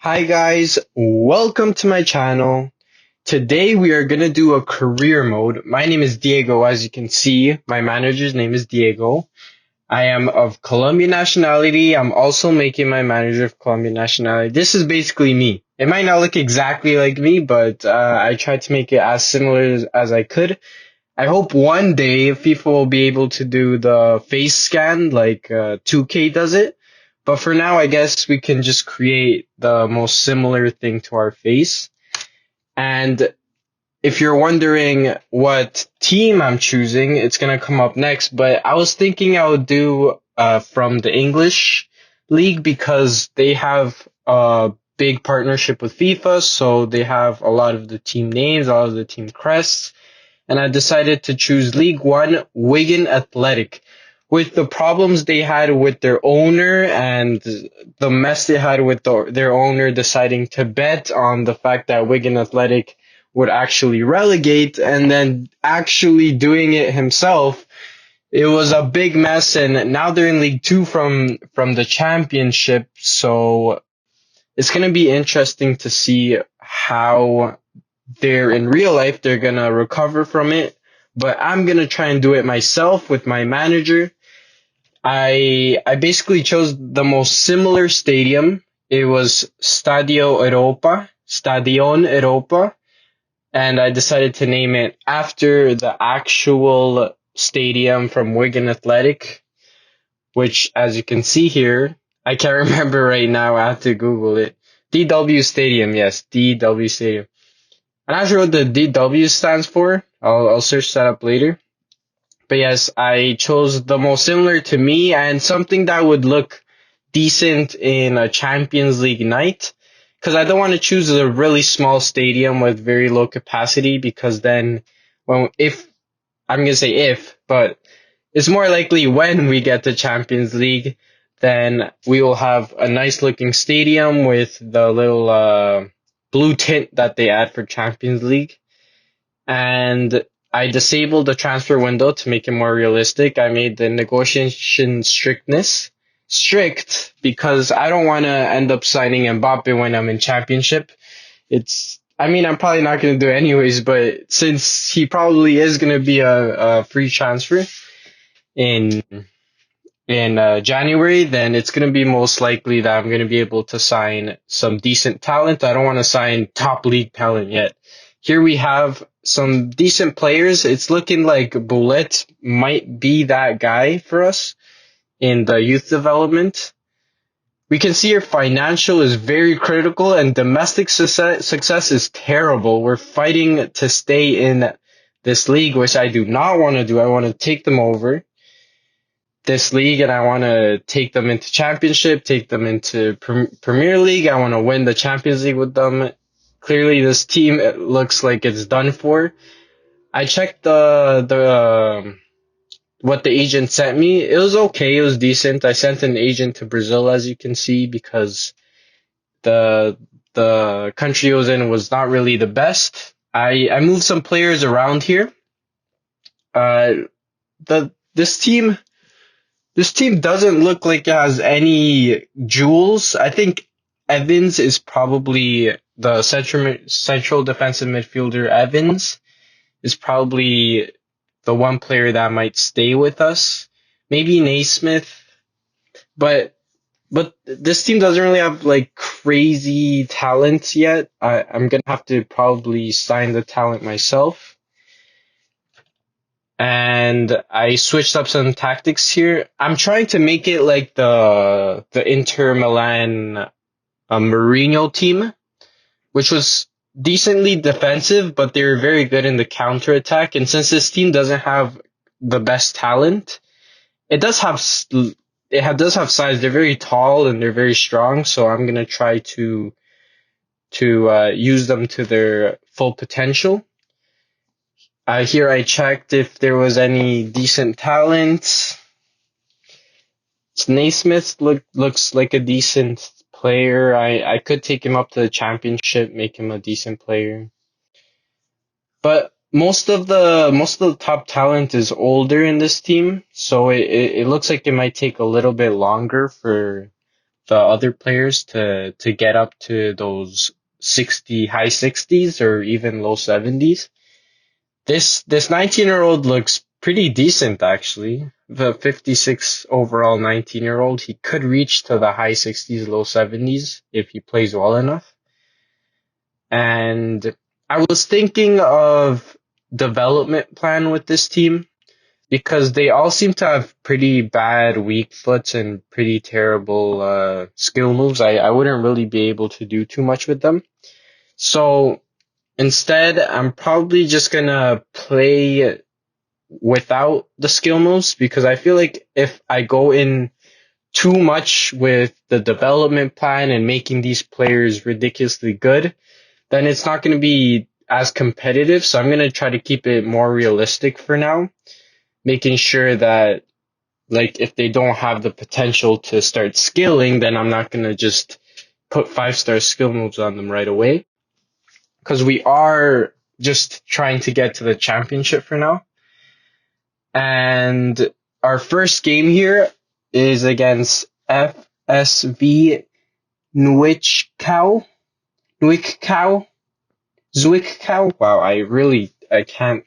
Hi guys, welcome to my channel. Today we are gonna do a career mode. My name is Diego, as you can see. My manager's name is Diego. I am of Colombian nationality. I'm also making my manager of Colombian nationality. This is basically me. It might not look exactly like me, but I tried to make it as similar as I could. I hope one day FIFA will be able to do the face scan like 2K does it. But for now, I guess we can just create the most similar thing to our face. And if you're wondering what team I'm choosing, it's going to come up next. But I was thinking I would do from the English league because they have a big partnership with FIFA. So they have a lot of the team names, a lot of the team crests, and I decided to choose League One Wigan Athletic. With the problems they had with their owner and the mess they had with their owner deciding to bet on the fact that Wigan Athletic would actually relegate and then actually doing it himself, it was a big mess. And now they're in League Two from the championship. So it's going to be interesting to see how they're in real life, they're gonna recover from it. But I'm gonna try and do it myself with my manager. I basically chose the most similar stadium. It was Stadion Europa, and I decided to name it after the actual stadium from Wigan Athletic, which, as you can see here, I can't remember right now. I have to Google it. DW Stadium, yes, DW Stadium. I'm not sure what the DW stands for. I'll search that up later. But yes, I chose the most similar to me and something that would look decent in a Champions League night. Because I don't want to choose a really small stadium with very low capacity because then if I'm gonna say if, but it's more likely when we get to Champions League, then we will have a nice looking stadium with the little blue tint that they add for Champions League. And I disabled the transfer window to make it more realistic. I made the negotiation strictness strict because I don't want to end up signing Mbappe when I'm in championship. I mean, I'm probably not going to do it anyways, but since he probably is going to be a free transfer in January, then it's going to be most likely that I'm going to be able to sign some decent talent. I don't want to sign top league talent yet. Here we have some decent players. It's looking like Bullet might be that guy for us in the youth development. We can see your financial is very critical and domestic success is terrible. We're fighting to stay in this league, which I do not want to do. I want to take them over this league and I want to take them into championship, take them into Premier League. I want to win the Champions League with them. Clearly this team, it looks like it's done for. I checked the what the agent sent me. It was okay. It was decent. I sent an agent to Brazil, as you can see, because the country I was in was not really the best. I moved some players around here. The this team doesn't look like it has any jewels. I think Evans is probably the central defensive midfielder. Evans is probably the one player that might stay with us. Maybe Naismith, but this team doesn't really have like crazy talent yet. I'm gonna have to probably sign the talent myself. And I switched up some tactics here. I'm trying to make it like the Inter Milan Mourinho team, which was decently defensive, but they were very good in the counter attack. And since this team doesn't have the best talent, it does have does have size. They're very tall and they're very strong. So I'm gonna try to use them to their full potential. Here I checked if there was any decent talent. Naismith looks like a decent player. I could take him up to the championship, make him a decent player. But most of the top talent is older in this team, so it looks like it might take a little bit longer the other players to get up to those high 60s or even low 70s. This 19-year-old looks pretty decent actually. The 56 overall 19-year-old, he could reach to the high 60s, low 70s if he plays well enough. And I was thinking of development plan with this team because they all seem to have pretty bad weak foots and pretty terrible skill moves. I wouldn't really be able to do too much with them. So instead, I'm probably just gonna play without the skill moves because I feel like if I go in too much with the development plan and making these players ridiculously good, then it's not going to be as competitive. So I'm going to try to keep it more realistic for now, making sure that like if they don't have the potential to start skilling, then I'm not going to just put 5-star skill moves on them right away because we are just trying to get to the championship for now. And our first game here is against FSV Nwichkow. Zwickau. Wow, I can't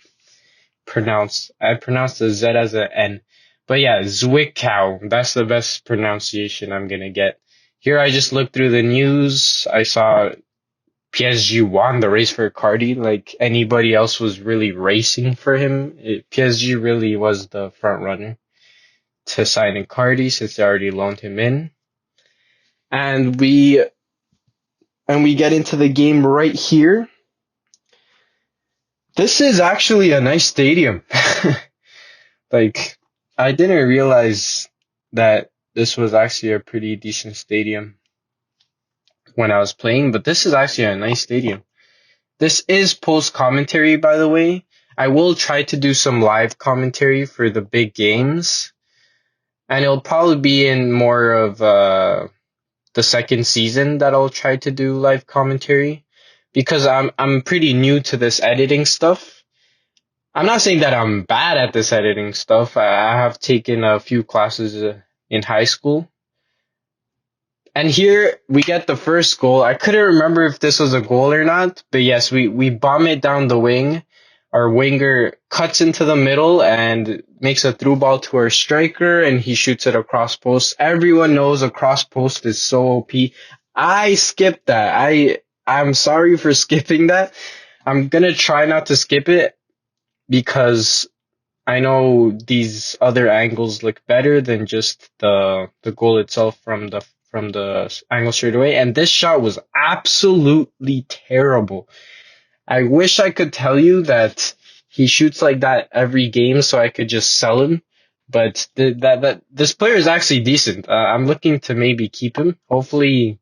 pronounce. I pronounce the Z as an N. But yeah, Zwickau. That's the best pronunciation I'm gonna get. Here I just looked through the news. I saw PSG won the race for Cardi. Like anybody else was really racing for him. PSG really was the front runner to sign Icardi since they already loaned him in. And we get into the game right here. This is actually a nice stadium. Like, I didn't realize that this was actually a pretty decent stadium when I was playing, but this is actually a nice stadium. This is post commentary, by the way. I will try to do some live commentary for the big games, and it'll probably be in more of the second season that I'll try to do live commentary because I'm pretty new to this editing stuff. I'm not saying that I'm bad at this editing stuff. I have taken a few classes in high school. And here we get the first goal. I couldn't remember if this was a goal or not, but yes, we bomb it down the wing. Our winger cuts into the middle and makes a through ball to our striker, and he shoots it across post. Everyone knows a cross post is so OP. I skipped that. I'm sorry for skipping that. I'm gonna try not to skip it because I know these other angles look better than just the goal itself from the angle straight away. And this shot was absolutely terrible. I wish I could tell you that he shoots like that every game so I could just sell him. But this player is actually decent. I'm looking to maybe keep him. Hopefully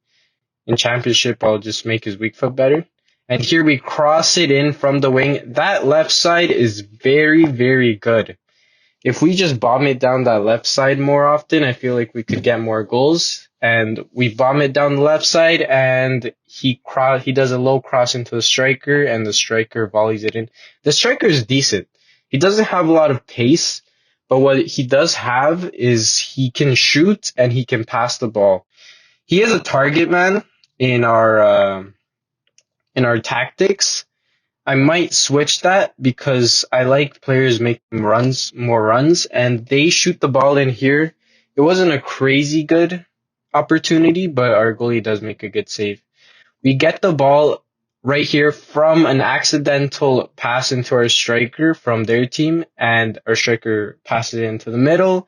in championship I'll just make his weak foot better. And here we cross it in from the wing. That left side is very, very good. If we just bomb it down that left side more often, I feel like we could get more goals. And we bomb it down the left side, and he does a low cross into the striker, and the striker volleys it in. The striker is decent. He doesn't have a lot of pace, but what he does have is he can shoot and he can pass the ball. He is a target man in our tactics. I might switch that because I like players making more runs, and they shoot the ball in here. It wasn't a crazy good opportunity, but our goalie does make a good save. We get the ball right here from an accidental pass into our striker from their team, and our striker passes it into the middle.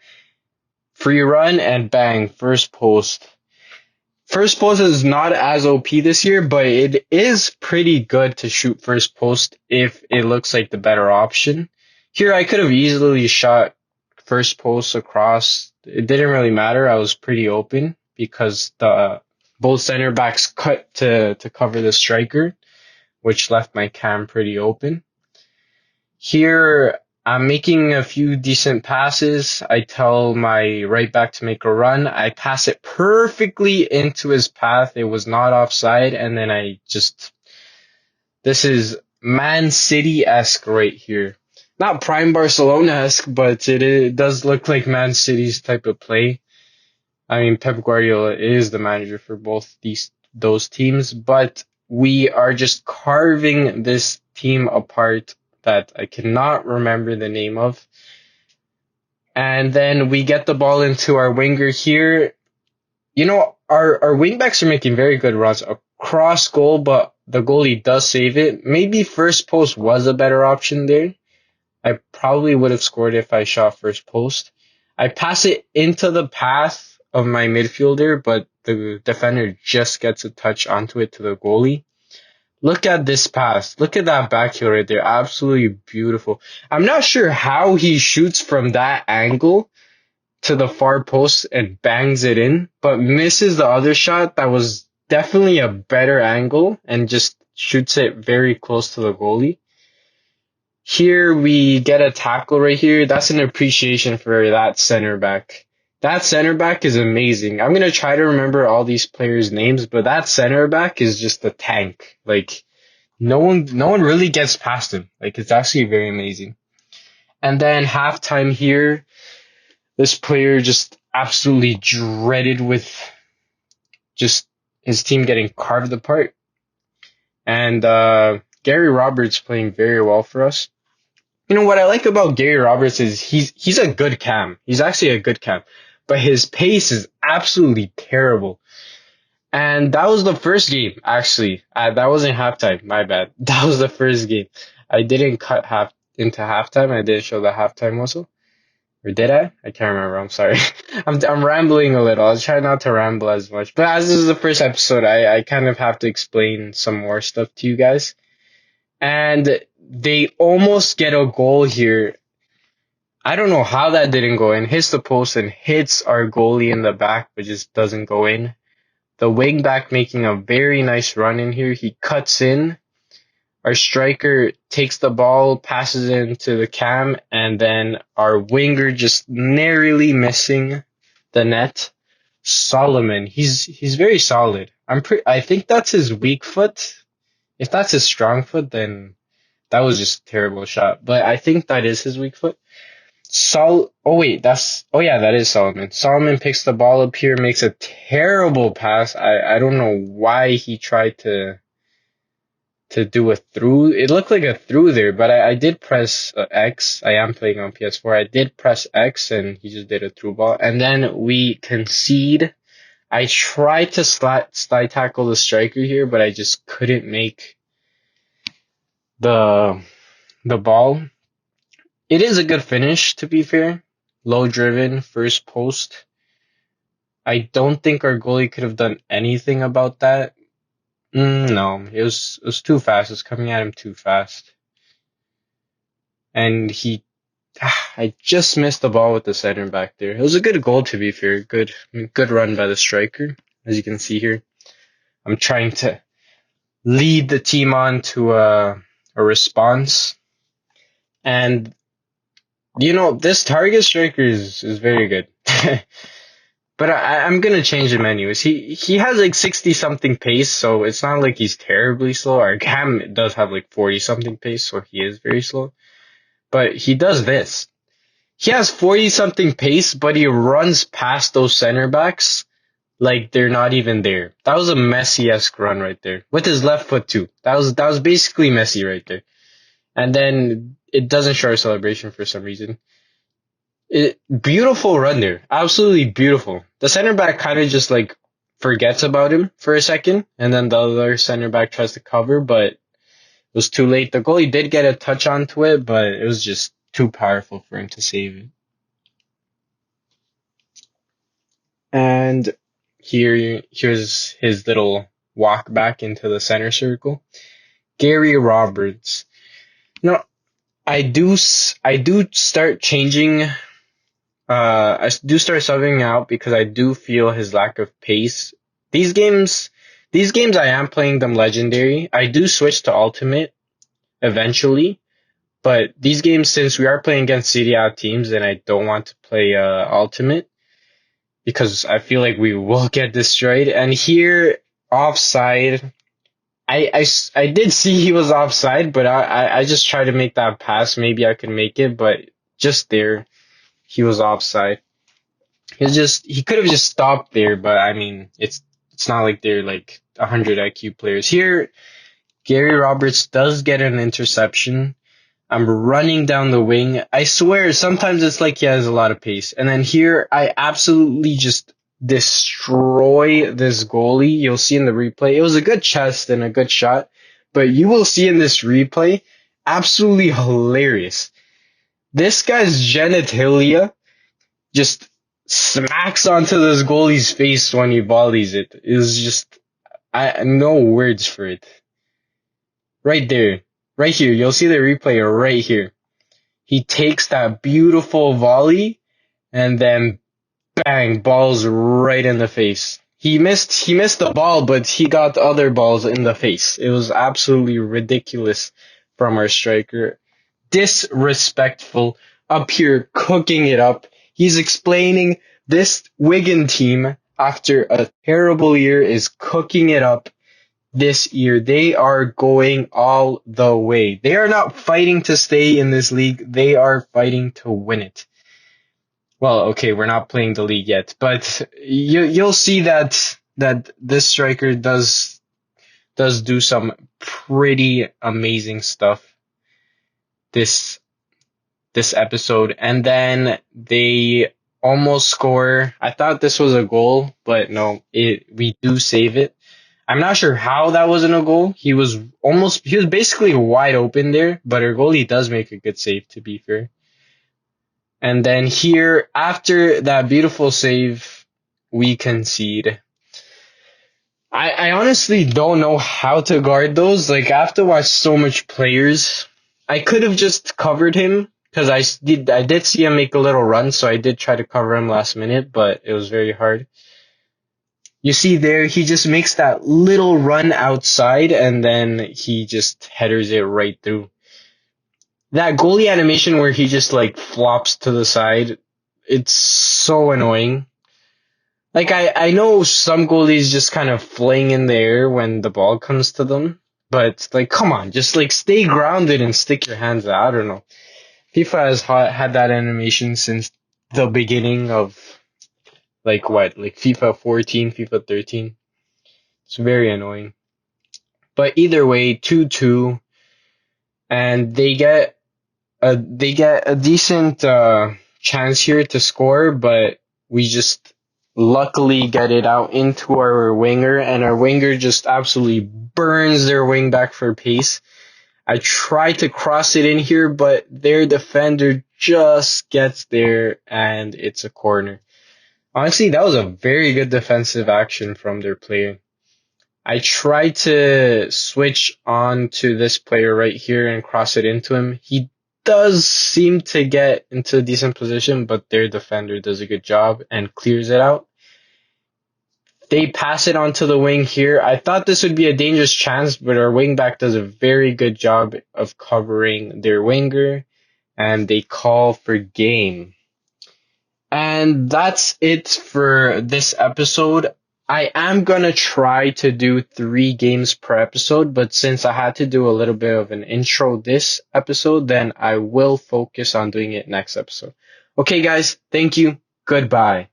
Free run, and bang, first post. First post is not as OP this year, but it is pretty good to shoot first post if it looks like the better option. Here I could have easily shot first post across. It didn't really matter. I was pretty open because both center backs cut to cover the striker, which left my cam pretty open. Here I'm making a few decent passes. I tell my right back to make a run. I pass it perfectly into his path. It was not offside. And then this is Man City-esque right here. Not prime Barcelona-esque, but it does look like Man City's type of play. I mean, Pep Guardiola is the manager for both those teams, but we are just carving this team apart that I cannot remember the name of. And then we get the ball into our winger here. You know, our wingbacks are making very good runs across goal, but the goalie does save it. Maybe first post was a better option there. I probably would have scored if I shot first post. I pass it into the path of my midfielder, but the defender just gets a touch onto it to the goalie. Look at this pass. Look at that back heel right there. Absolutely beautiful. I'm not sure how he shoots from that angle to the far post and bangs it in, but misses the other shot that was definitely a better angle and just shoots it very close to the goalie. Here we get a tackle right here. That's an appreciation for that center back. That center back is amazing. I'm going to try to remember all these players' names, but that center back is just a tank. Like no one really gets past him. Like it's actually very amazing. And then halftime here, this player just absolutely dreaded with just his team getting carved apart. And Gary Roberts playing very well for us. You know what I like about Gary Roberts is he's a good cam. He's actually a good cam, but his pace is absolutely terrible. And that was the first game, actually. That wasn't halftime. My bad. That was the first game. I didn't cut into halftime. I didn't show the halftime whistle. Or did I? I can't remember. I'm sorry. I'm rambling a little. I'll try not to ramble as much. But as this is the first episode, I kind of have to explain some more stuff to you guys. And they almost get a goal here. I don't know how that didn't go in. Hits the post and hits our goalie in the back, but just doesn't go in. The wing back making a very nice run in here. He cuts in. Our striker takes the ball, passes it into the cam, and then our winger just narrowly missing the net. Solomon, he's very solid. I think that's his weak foot. If that's his strong foot, then that was just a terrible shot. But I think that is his weak foot. That is Solomon. Solomon picks the ball up here, makes a terrible pass. I don't know why he tried to do a through. It looked like a through there, but I did press X. I am playing on PS4. I did press X and he just did a through ball. And then we concede. I tried to slide tackle the striker here, but I just couldn't make the ball. It is a good finish, to be fair. Low driven, first post. I don't think our goalie could have done anything about that. No, it was too fast. It was coming at him too fast. And I just missed the ball with the center back there. It was a good goal, to be fair. Good run by the striker, as you can see here. I'm trying to lead the team on to a response. And this target striker is very good. But I'm gonna change him anyways. He has like 60 something pace, so it's not like he's terribly slow. Our Cam does have like 40 something pace, so he is very slow. But he does this. He has 40 something pace, but he runs past those center backs like they're not even there. That was a Messi-esque run right there. With his left foot too. That was basically Messi right there. And then it doesn't show our celebration for some reason. Beautiful run there. Absolutely beautiful. The center back kind of just like forgets about him for a second, and then the other center back tries to cover, but it was too late. The goalie did get a touch onto it, but it was just too powerful for him to save it. And here's his little walk back into the center circle. Gary Roberts. I do start changing. I do start subbing out because I do feel his lack of pace. These games I am playing them legendary. I do switch to ultimate eventually, but these games, since we are playing against Serie A teams and I don't want to play ultimate because I feel like we will get destroyed. And here, offside. I did see he was offside, but I just tried to make that pass. Maybe I could make it, but just there, he was offside. he could have just stopped there, but I mean, it's not like they're like 100 IQ players. Here, Gary Roberts does get an interception. I'm running down the wing. I swear, sometimes it's like he has a lot of pace. And then here, I absolutely just destroy this goalie. You'll see in the replay. It was a good chest and a good shot, but you will see in this replay, absolutely hilarious. This guy's genitalia just smacks onto this goalie's face when he volleys it. It was just, no words for it. Right there. Right here. You'll see the replay right here. He takes that beautiful volley and then bang, balls right in the face. He missed the ball, but he got other balls in the face. It was absolutely ridiculous from our striker. Disrespectful, up here cooking it up. He's explaining this Wigan team after a terrible year is cooking it up this year. They are going all the way. They are not fighting to stay in this league. They are fighting to win it. Well, okay, we're not playing the league yet, but you'll see that this striker does do some pretty amazing stuff this episode. And then they almost score. I thought this was a goal, but no, we do save it. I'm not sure how that wasn't a goal. He was basically wide open there, but our goalie does make a good save, to be fair. And then here, after that beautiful save, we concede. I honestly don't know how to guard those. Like, I have to watch so much players. I could have just covered him because I did see him make a little run, so I did try to cover him last minute, but it was very hard. You see there, he just makes that little run outside and then he just headers it right through. That goalie animation where he just like flops to the side, it's so annoying. Like I know some goalies just kind of fling in the air when the ball comes to them, but like come on, just like stay grounded and stick your hands out. I don't know. FIFA has had that animation since the beginning of like FIFA 14, FIFA 13. It's very annoying. But either way, 2-2, and they get a decent chance here to score, but we just luckily get it out into our winger, and our winger just absolutely burns their wing back for pace. I try to cross it in here, but their defender just gets there, and it's a corner. Honestly, that was a very good defensive action from their player. I tried to switch on to this player right here and cross it into him. He does seem to get into a decent position, but their defender does a good job and clears it out. They pass it onto the wing here. I thought this would be a dangerous chance, but our wingback does a very good job of covering their winger, and they call for game. And that's it for this episode. I am going to try to do 3 games per episode, but since I had to do a little bit of an intro this episode, then I will focus on doing it next episode. Okay, guys, thank you. Goodbye.